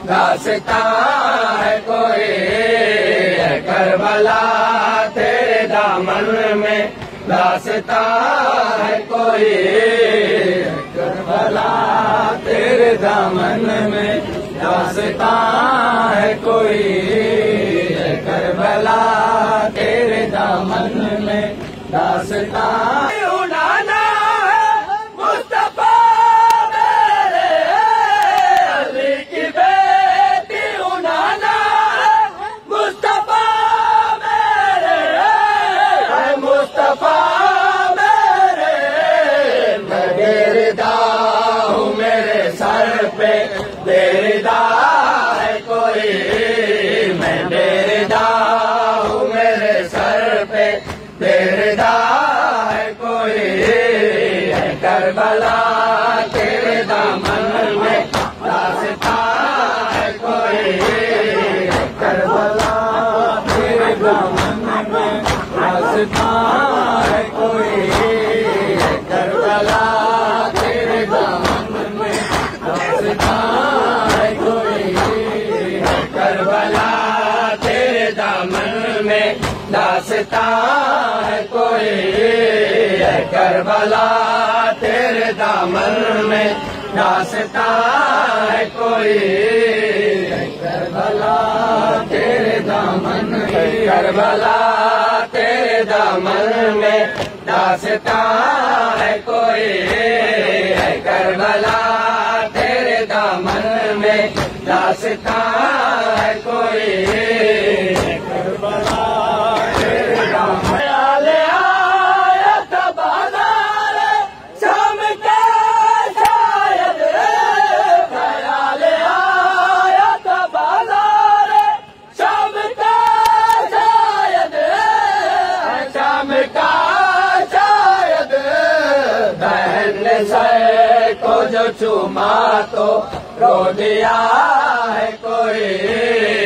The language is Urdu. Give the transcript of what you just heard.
داستان ہے کوئی ہے کربلا تیرے دامن میں داستان ہے کوئی کربلا تیرے دامن میں داستان ہے کوئی کربلا تیرے دامن میں داستان دیردا ہے کوئی میں دیردا ہوں میرے سر پہ دیردا ہے کوئی ہے کربلا تیرے دامن میں داستان ہے کوئی کربلا تیرے دامن میں داستان ہے کوئی کربلا تیرے دامن میں داستان کوئی کربلا تیرے دامن میں داستان ہے کوئی کربلا تیرے دامن میں داستان ہے کوئی کربلا تیرے دامن میں کربلا تیرے دامن میں داستان ہے کوئی کربلا تیرے دامن میں داستان ہے کوئی کربلا تیرے دامن آیا تھا بازار شام کا شاید خیال آیا تھا بازار شام کا شاید شام کا شاید بہن نے سر کو جو چوما تو رو دیا ہے کوئی